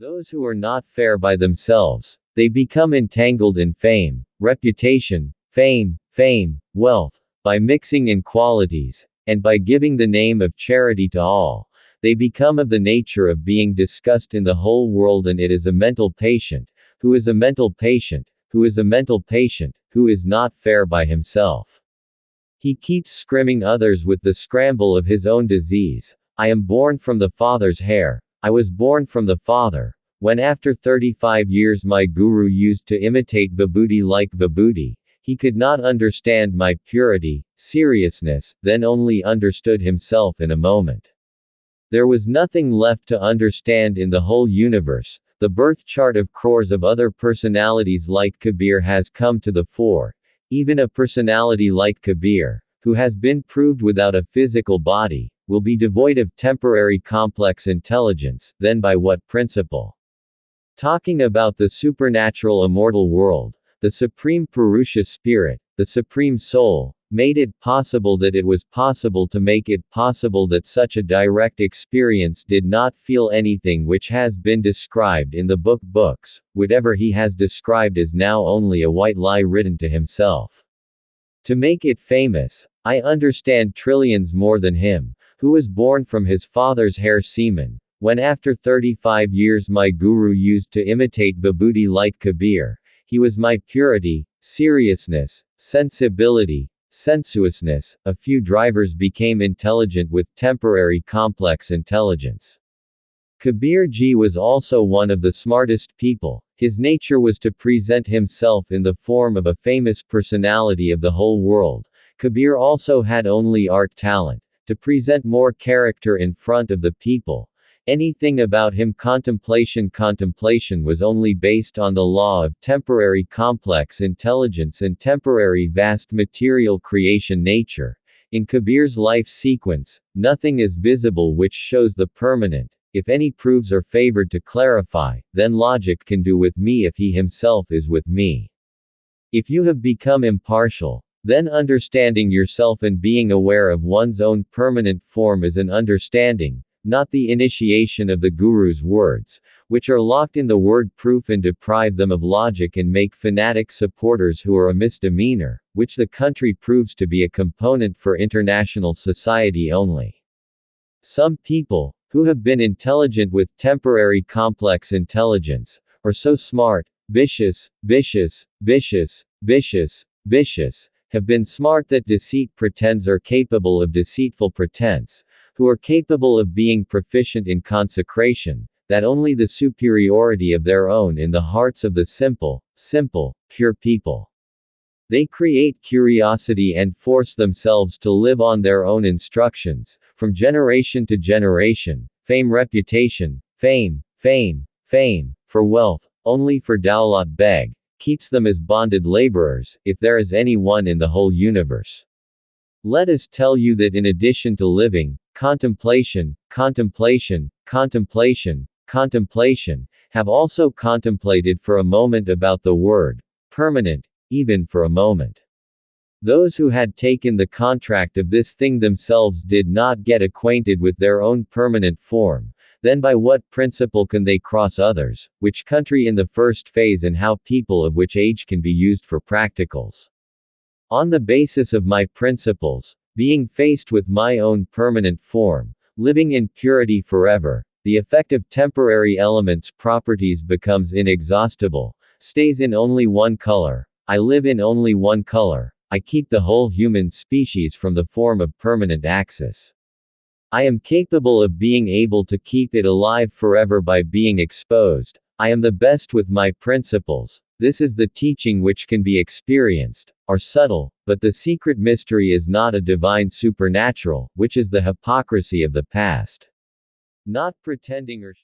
Those who are not fair by themselves, they become entangled in fame, reputation, fame, wealth, by mixing in qualities, and by giving the name of charity to all, they become of the nature of being discussed in the whole world, and it is a mental patient, who is a mental patient, who is a mental patient, who is not fair by himself. He keeps scrimming others with the scramble of his own disease. I am born from the Father's hair, I was born from the Father. When after 35 years my guru used to imitate Vibhuti like Vibhuti, he could not understand my purity, seriousness, then only understood himself in a moment. There was nothing left to understand in the whole universe. The birth chart of crores of other personalities like Kabir has come to the fore. Even a personality like Kabir, who has been proved without a physical body, will be devoid of temporary complex intelligence, then by what principle? Talking about the supernatural immortal world, the Supreme Purusha Spirit, the Supreme Soul, made it possible that it was possible to make it possible that such a direct experience did not feel anything which has been described in the books, whatever he has described is now only a white lie written to himself. To make it famous, I understand trillions more than him, who was born from his father's hair semen. When after 35 years my guru used to imitate Vibhuti like Kabir, he was my purity, seriousness, sensibility, sensuousness. A few drivers became intelligent with temporary complex intelligence. Kabir ji was also one of the smartest people. His nature was to present himself in the form of a famous personality of the whole world. Kabir also had only art talent, to present more character in front of the people. Anything about him contemplation was only based on the law of temporary complex intelligence and temporary vast material creation nature. In Kabir's life sequence, nothing is visible which shows the permanent. If any proofs are favored to clarify, then logic can do with me if he himself is with me. If you have become impartial, then understanding yourself and being aware of one's own permanent form is an understanding, not the initiation of the Guru's words, which are locked in the word proof and deprive them of logic and make fanatic supporters who are a misdemeanor, which the country proves to be a component for international society only. Some people, who have been intelligent with temporary complex intelligence, are so smart, vicious, have been smart that deceit pretends are capable of deceitful pretense, who are capable of being proficient in consecration, that only the superiority of their own in the hearts of the simple, pure people. They create curiosity and force themselves to live on their own instructions, from generation to generation, reputation, fame, for wealth, only for Daulat Beg, keeps them as bonded laborers, if there is any one in the whole universe. Let us tell you that in addition to living, contemplation, have also contemplated for a moment about the word, permanent, even for a moment. Those who had taken the contract of this thing themselves did not get acquainted with their own permanent form, then by what principle can they cross others, which country in the first phase and how people of which age can be used for practicals? On the basis of my principles, being faced with my own permanent form, living in purity forever, the effect of temporary elements' properties becomes inexhaustible, stays in only one color, I live in only one color, I keep the whole human species from the form of permanent axis. I am capable of being able to keep it alive forever by being exposed, I am the best with my principles. This is the teaching which can be experienced, are subtle, but the secret mystery is not a divine supernatural, which is the hypocrisy of the past. Not pretending or